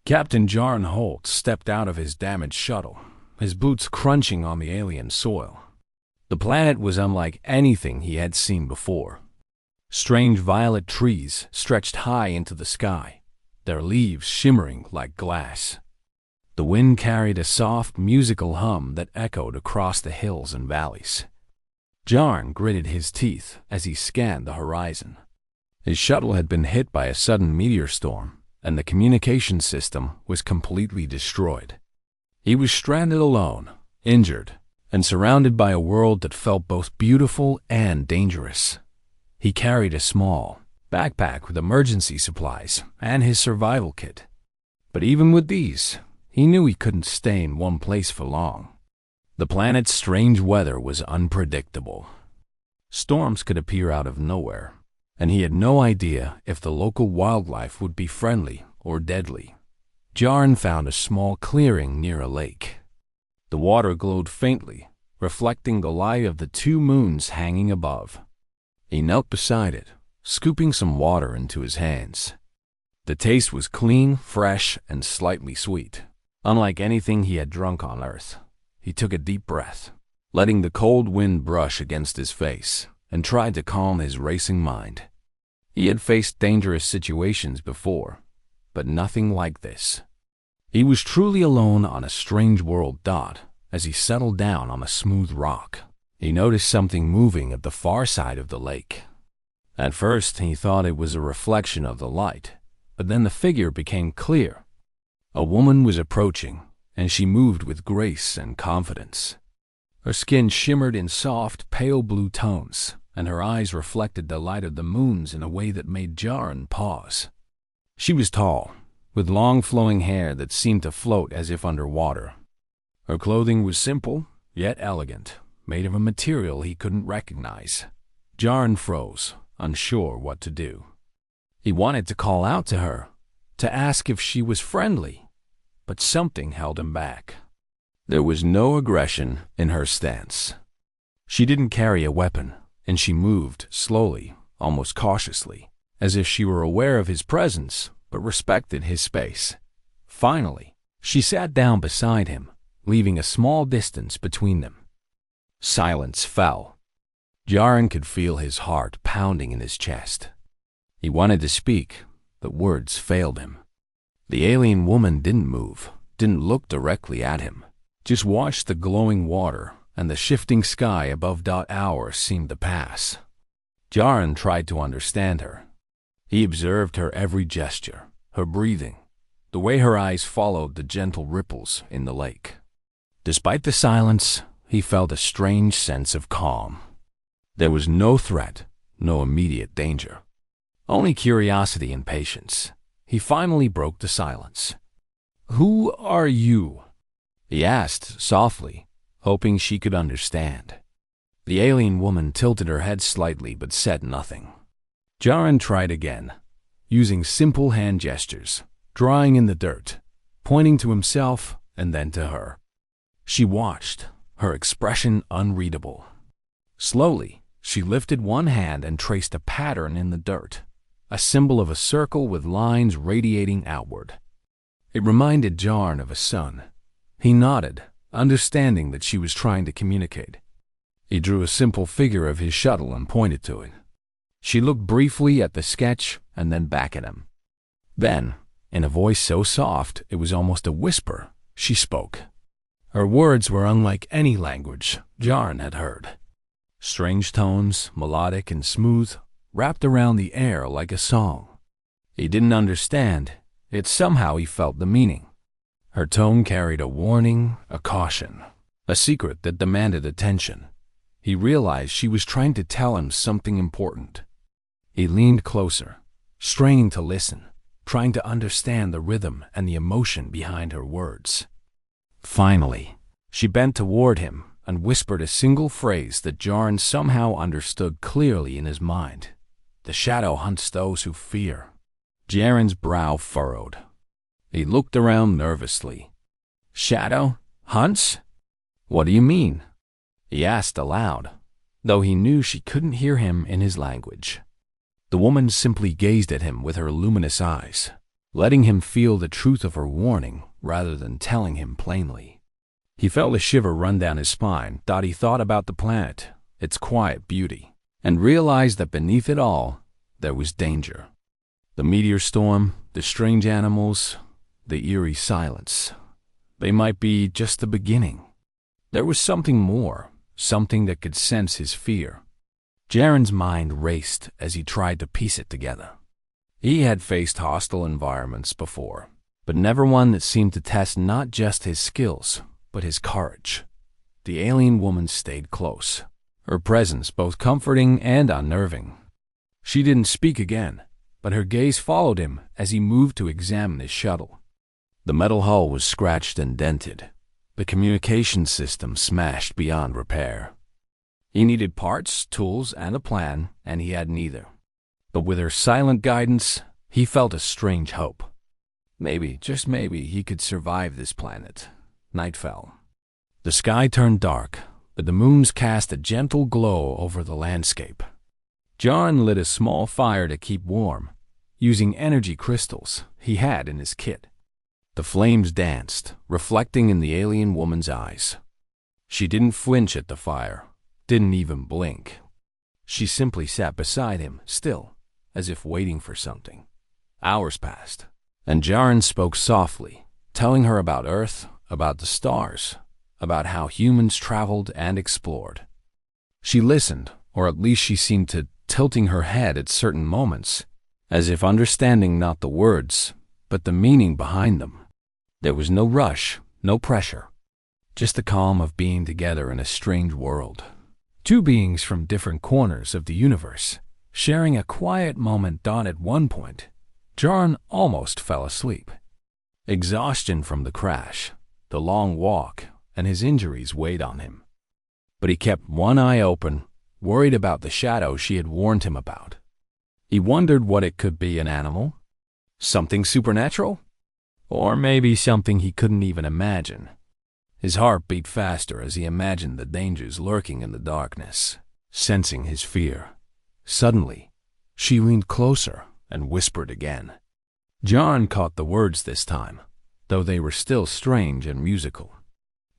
Captain Jarn Holt stepped out of his damaged shuttle, his boots crunching on the alien soil. The planet was unlike anything he had seen before. Strange violet trees stretched high into the sky, their leaves shimmering like glass. The wind carried a soft, musical hum that echoed across the hills and valleys. Jarn gritted his teeth as he scanned the horizon. His shuttle had been hit by a sudden meteor storm, and the communication system was completely destroyed. He was stranded alone, injured, and surrounded by a world that felt both beautiful and dangerous. He carried a small backpack with emergency supplies and his survival kit. But even with these, he knew he couldn't stay in one place for long. The planet's strange weather was unpredictable. Storms could appear out of nowhere, and he had no idea if the local wildlife would be friendly or deadly. Jarn found a small clearing near a lake. The water glowed faintly, reflecting the light of the two moons hanging above. He knelt beside it, scooping some water into his hands. The taste was clean, fresh, and slightly sweet, unlike anything he had drunk on Earth. He took a deep breath, letting the cold wind brush against his face, and tried to calm his racing mind. He had faced dangerous situations before, but nothing like this. He was truly alone on a strange world. As he settled down on a smooth rock, he noticed something moving at the far side of the lake. At first, he thought it was a reflection of the light, but then the figure became clear. A woman was approaching, and she moved with grace and confidence. Her skin shimmered in soft, pale blue tones, and her eyes reflected the light of the moons in a way that made Jarn pause. She was tall, with long flowing hair that seemed to float as if underwater. Her clothing was simple, yet elegant, made of a material he couldn't recognize. Jarn froze, unsure what to do. He wanted to call out to her, to ask if she was friendly, but something held him back. There was no aggression in her stance. She didn't carry a weapon, and she moved slowly, almost cautiously, as if she were aware of his presence but respected his space. Finally, she sat down beside him, leaving a small distance between them. Silence fell. Jarn could feel his heart pounding in his chest. He wanted to speak, but words failed him. The alien woman didn't move, didn't look directly at him, just watched the glowing water and the shifting sky above. Hours seemed to pass. Jarn tried to understand her. He observed her every gesture, her breathing, the way her eyes followed the gentle ripples in the lake. Despite the silence, he felt a strange sense of calm. There was no threat, no immediate danger. Only curiosity and patience. He finally broke the silence. "Who are you?" he asked softly, hoping she could understand. The alien woman tilted her head slightly but said nothing. Jarn tried again, using simple hand gestures, drawing in the dirt, pointing to himself and then to her. She watched, her expression unreadable. Slowly, she lifted one hand and traced a pattern in the dirt, a symbol of a circle with lines radiating outward. It reminded Jarn of a sun. He nodded, understanding that she was trying to communicate. He drew a simple figure of his shuttle and pointed to it. She looked briefly at the sketch and then back at him. Then, in a voice so soft it was almost a whisper, she spoke. Her words were unlike any language Jarn had heard. Strange tones, melodic and smooth, wrapped around the air like a song. He didn't understand, yet somehow he felt the meaning. Her tone carried a warning, a caution, a secret that demanded attention. He realized she was trying to tell him something important. He leaned closer, straining to listen, trying to understand the rhythm and the emotion behind her words. Finally, she bent toward him and whispered a single phrase that Jarn somehow understood clearly in his mind. "The shadow hunts those who fear." Jarn's brow furrowed. He looked around nervously. "Shadow? Hunts? What do you mean?" he asked aloud, though he knew she couldn't hear him in his language. The woman simply gazed at him with her luminous eyes, letting him feel the truth of her warning rather than telling him plainly. He felt a shiver run down his spine. He thought about the planet, its quiet beauty, and realized that beneath it all, there was danger. The meteor storm, the strange animals, the eerie silence. They might be just the beginning. There was something more, something that could sense his fear. Jaren's mind raced as he tried to piece it together. He had faced hostile environments before, but never one that seemed to test not just his skills, but his courage. The alien woman stayed close, her presence both comforting and unnerving. She didn't speak again, but her gaze followed him as he moved to examine his shuttle. The metal hull was scratched and dented, the communication system smashed beyond repair. He needed parts, tools, and a plan, and he had neither. But with her silent guidance, he felt a strange hope. Maybe, just maybe, he could survive this planet. Night fell. The sky turned dark, but the moons cast a gentle glow over the landscape. John lit a small fire to keep warm, using energy crystals he had in his kit. The flames danced, reflecting in the alien woman's eyes. She didn't flinch at the fire, didn't even blink. She simply sat beside him, still, as if waiting for something. Hours passed, and Jaren spoke softly, telling her about Earth, about the stars, about how humans traveled and explored. She listened, or at least she seemed to tilting her head at certain moments, as if understanding not the words, but the meaning behind them. There was no rush, no pressure, just the calm of being together in a strange world. Two beings from different corners of the universe, sharing a quiet moment. At one point, Jaren almost fell asleep. Exhaustion from the crash, the long walk, and his injuries weighed on him. But he kept one eye open, worried about the shadow she had warned him about. He wondered what it could be: an animal? Something supernatural? Or maybe something he couldn't even imagine. His heart beat faster as he imagined the dangers lurking in the darkness, sensing his fear. Suddenly, she leaned closer and whispered again. John caught the words this time, though they were still strange and musical.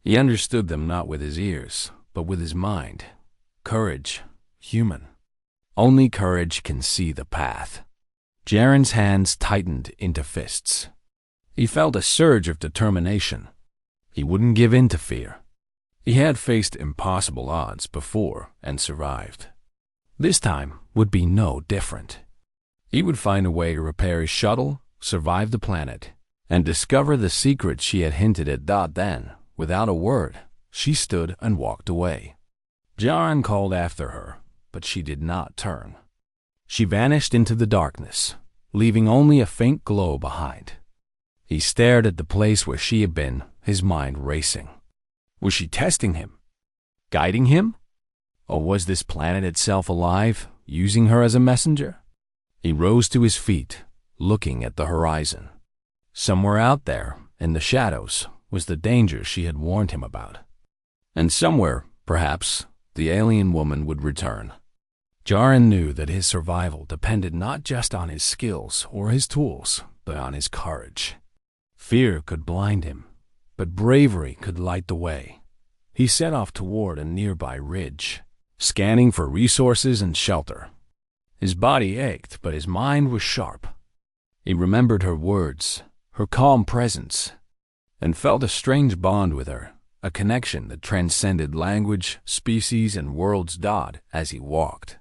He understood them not with his ears, but with his mind. Courage, human. Only courage can see the path. Jaren's hands tightened into fists. He felt a surge of determination. He wouldn't give in to fear. He had faced impossible odds before and survived. This time would be no different. He would find a way to repair his shuttle, survive the planet, and discover the secret she had hinted at. Then, without a word, she stood and walked away. Jaren called after her, but she did not turn. She vanished into the darkness, leaving only a faint glow behind. He stared at the place where she had been, his mind racing. Was she testing him? Guiding him? Or was this planet itself alive, using her as a messenger? He rose to his feet, looking at the horizon. Somewhere out there, in the shadows, was the danger she had warned him about. And somewhere, perhaps, the alien woman would return. Jaren knew that his survival depended not just on his skills or his tools, but on his courage. Fear could blind him, but bravery could light the way. He set off toward a nearby ridge, scanning for resources and shelter. His body ached, but his mind was sharp. He remembered her words, her calm presence, and felt a strange bond with her, a connection that transcended language, species, and worlds. As he walked,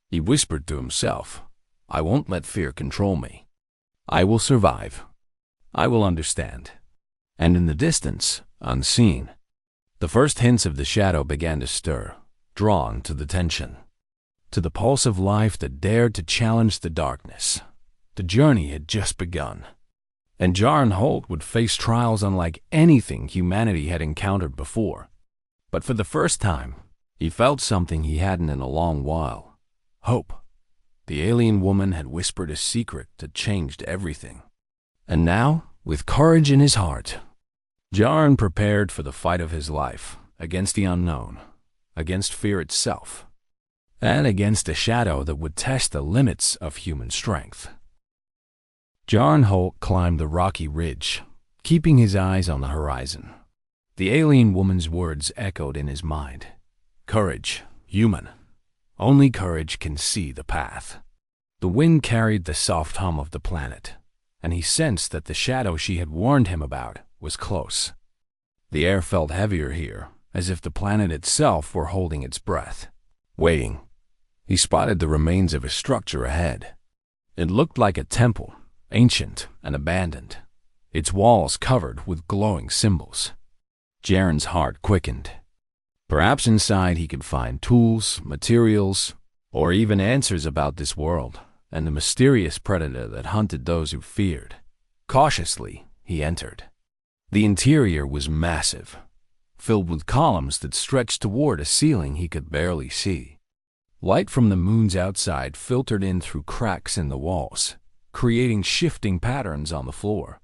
he whispered to himself, "I won't let fear control me. I will survive. I will understand." And in the distance, unseen, the first hints of the shadow began to stir, drawn to the tension, to the pulse of life that dared to challenge the darkness. The journey had just begun, and Jaren Holt would face trials unlike anything humanity had encountered before. But for the first time, he felt something he hadn't in a long while: hope. The alien woman had whispered a secret that changed everything. And now, with courage in his heart, Jaren prepared for the fight of his life, against the unknown, against fear itself, and against a shadow that would test the limits of human strength. Jarn Holt climbed the rocky ridge, keeping his eyes on the horizon. The alien woman's words echoed in his mind. Courage, human. Only courage can see the path. The wind carried the soft hum of the planet, and he sensed that the shadow she had warned him about was close. The air felt heavier here, as if the planet itself were holding its breath, waiting. He spotted the remains of a structure ahead. It looked like a temple, ancient and abandoned, its walls covered with glowing symbols. Jaren's heart quickened. Perhaps inside he could find tools, materials, or even answers about this world and the mysterious predator that hunted those who feared. Cautiously, he entered. The interior was massive, filled with columns that stretched toward a ceiling he could barely see. Light from the moons outside filtered in through cracks in the walls, creating shifting patterns on the floor.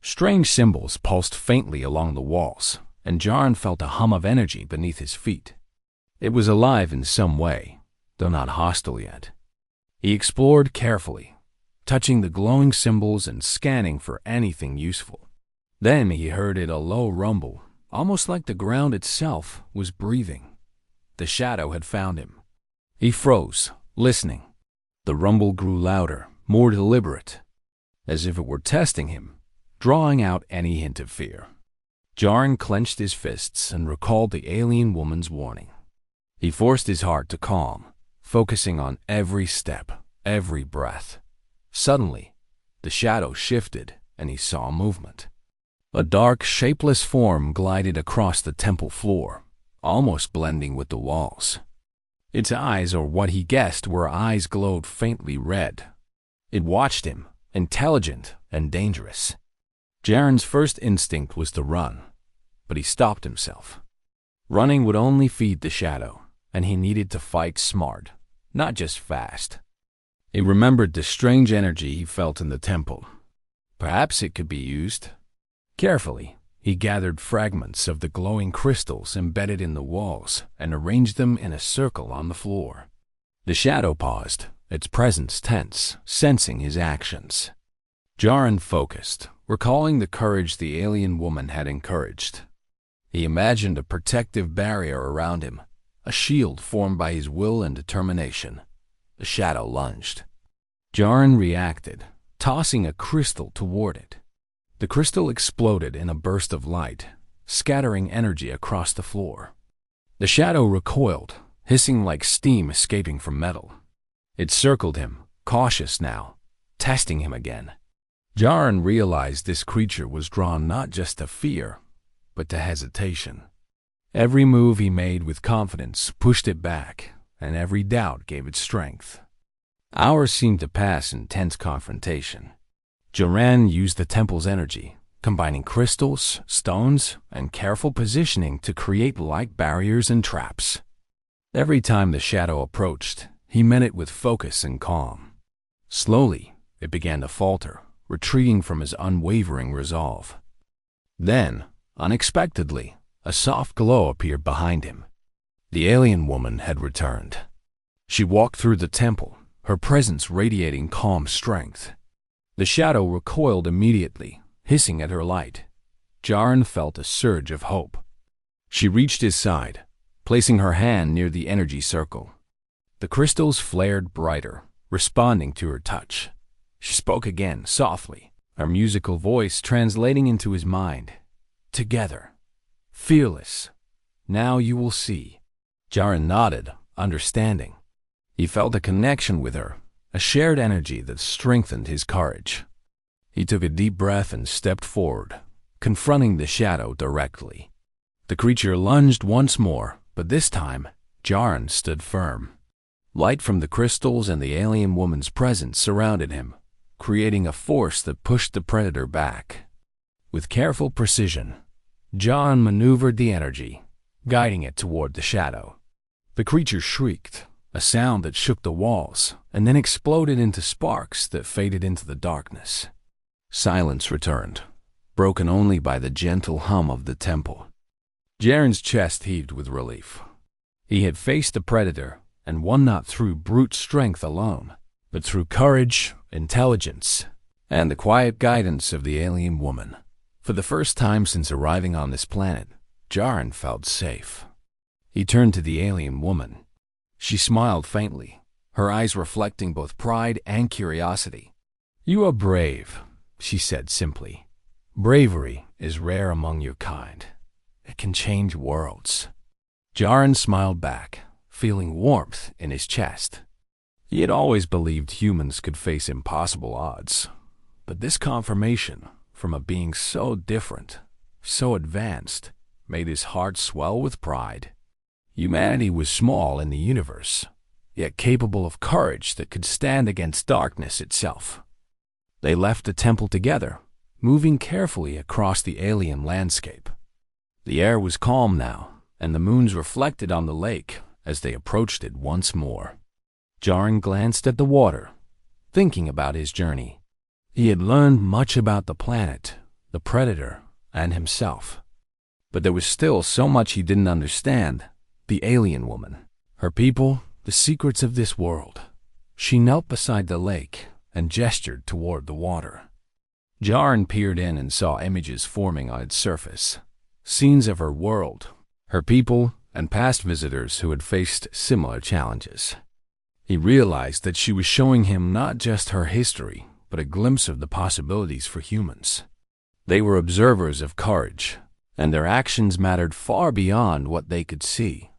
Strange symbols pulsed faintly along the walls, and Jarn felt a hum of energy beneath his feet. It was alive in some way, though not hostile yet. He explored carefully, touching the glowing symbols and scanning for anything useful. Then he heard a low rumble, almost like the ground itself was breathing. The shadow had found him. He froze, listening. The rumble grew louder, more deliberate, as if it were testing him, drawing out any hint of fear. Jarn clenched his fists and recalled the alien woman's warning. He forced his heart to calm, focusing on every step, every breath. Suddenly, the shadow shifted and he saw movement. A dark, shapeless form glided across the temple floor, almost blending with the walls. Its eyes, or what he guessed were eyes, glowed faintly red. It watched him, intelligent and dangerous. Jaren's first instinct was to run, but he stopped himself. Running would only feed the shadow, and he needed to fight smart, not just fast. He remembered the strange energy he felt in the temple. Perhaps it could be used. Carefully, he gathered fragments of the glowing crystals embedded in the walls and arranged them in a circle on the floor. The shadow paused, its presence tense, sensing his actions. Jarn focused, recalling the courage the alien woman had encouraged. He imagined a protective barrier around him, a shield formed by his will and determination. The shadow lunged. Jarn reacted, tossing a crystal toward it. The crystal exploded in a burst of light, scattering energy across the floor. The shadow recoiled, hissing like steam escaping from metal. It circled him, cautious now, testing him again. Jarn realized this creature was drawn not just to fear, but to hesitation. Every move he made with confidence pushed it back, and every doubt gave it strength. Hours seemed to pass in tense confrontation. Jarn used the temple's energy, combining crystals, stones, and careful positioning to create light barriers and traps. Every time the shadow approached, he met it with focus and calm. Slowly, it began to falter, retreating from his unwavering resolve. Then, unexpectedly, a soft glow appeared behind him. The alien woman had returned. She walked through the temple, her presence radiating calm strength. The shadow recoiled immediately, hissing at her light. Jarn felt a surge of hope. She reached his side, placing her hand near the energy circle. The crystals flared brighter, responding to her touch. She spoke again, softly, her musical voice translating into his mind. Together. Fearless. Now you will see. Jarn nodded, understanding. He felt a connection with her, a shared energy that strengthened his courage. He took a deep breath and stepped forward, confronting the shadow directly. The creature lunged once more, but this time, Jarn stood firm. Light from the crystals and the alien woman's presence surrounded him, creating a force that pushed the predator back. With careful precision, Jarn maneuvered the energy, guiding it toward the shadow. The creature shrieked, a sound that shook the walls, and then exploded into sparks that faded into the darkness. Silence returned, broken only by the gentle hum of the temple. Jarn's chest heaved with relief. He had faced a predator, and won not through brute strength alone, but through courage, intelligence, and the quiet guidance of the alien woman. For the first time since arriving on this planet, Jaren felt safe. He turned to the alien woman. She smiled faintly, her eyes reflecting both pride and curiosity. "You are brave," she said simply. "Bravery is rare among your kind. It can change worlds." Jaren smiled back, feeling warmth in his chest. He had always believed humans could face impossible odds, but this confirmation from a being so different, so advanced, made his heart swell with pride. Humanity was small in the universe, yet capable of courage that could stand against darkness itself. They left the temple together, moving carefully across the alien landscape. The air was calm now, and the moons reflected on the lake as they approached it once more. Jaren glanced at the water, thinking about his journey. He had learned much about the planet, the predator, and himself. But there was still so much he didn't understand. The alien woman, her people, the secrets of this world. She knelt beside the lake and gestured toward the water. Jaren peered in and saw images forming on its surface. Scenes of her world, her people, and past visitors who had faced similar challenges. He realized that she was showing him not just her history, but a glimpse of the possibilities for humans. They were observers of courage, and their actions mattered far beyond what they could see.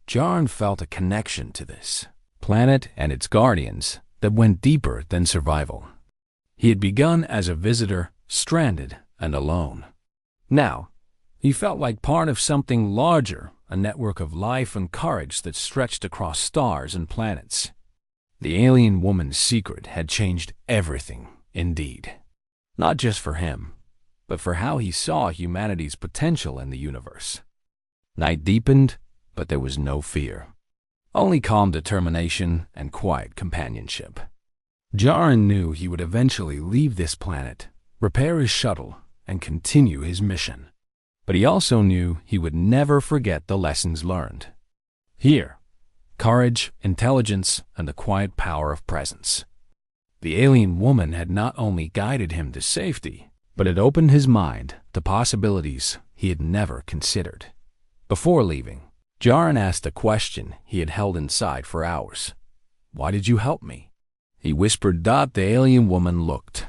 Jaren felt a connection to this planet and its guardians that went deeper than survival. He had begun as a visitor, stranded and alone. Now, he felt like part of something larger, a network of life and courage that stretched across stars and planets. The alien woman's secret had changed everything, indeed. Not just for him, but for how he saw humanity's potential in the universe. Night deepened, but there was no fear. Only calm determination and quiet companionship. Jaren knew he would eventually leave this planet, repair his shuttle, and continue his mission. But he also knew he would never forget the lessons learned. Here, courage, intelligence, and the quiet power of presence. The alien woman had not only guided him to safety, but had opened his mind to possibilities he had never considered. Before leaving, Jaren asked a question he had held inside for hours. "Why did you help me?" He whispered. The alien woman looked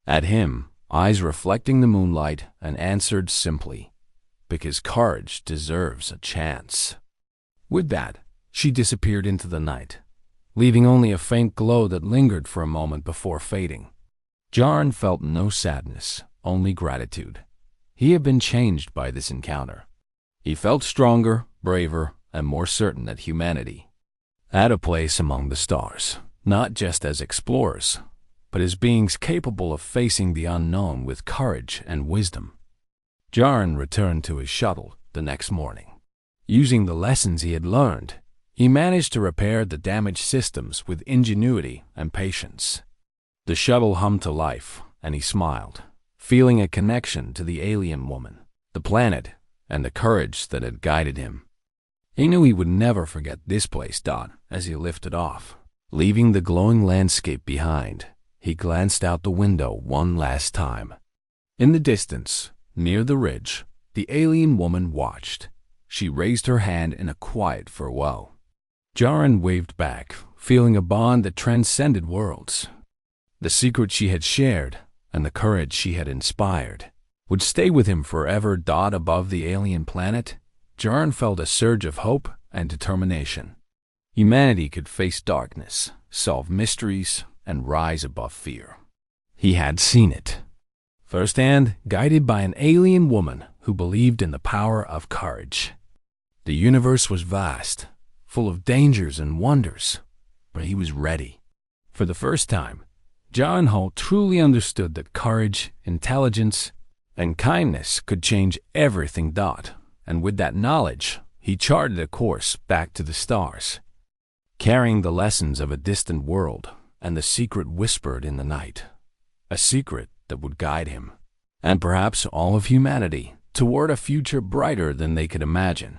at him, eyes reflecting the moonlight, and answered simply, "Because courage deserves a chance." With that, she disappeared into the night, leaving only a faint glow that lingered for a moment before fading. Jaren felt no sadness, only gratitude. He had been changed by this encounter. He felt stronger, braver, and more certain that humanity had a place among the stars, not just as explorers, but as beings capable of facing the unknown with courage and wisdom. Jaren returned to his shuttle the next morning. Using the lessons he had learned, he managed to repair the damaged systems with ingenuity and patience. The shuttle hummed to life, and he smiled, feeling a connection to the alien woman, the planet, and the courage that had guided him. He knew he would never forget this place. As he lifted off, leaving the glowing landscape behind, he glanced out the window one last time. In the distance, near the ridge, the alien woman watched. She raised her hand in a quiet farewell. Jaren waved back, feeling a bond that transcended worlds. The secret she had shared and the courage she had inspired would stay with him forever. Above the alien planet, Jaren felt a surge of hope and determination. Humanity could face darkness, solve mysteries, and rise above fear. He had seen it firsthand, guided by an alien woman who believed in the power of courage. The universe was vast, full of dangers and wonders, but he was ready. For the first time, Jaren truly understood that courage, intelligence, and kindness could change everything. And with that knowledge, he charted a course back to the stars, carrying the lessons of a distant world and the secret whispered in the night, a secret that would guide him, and perhaps all of humanity, toward a future brighter than they could imagine.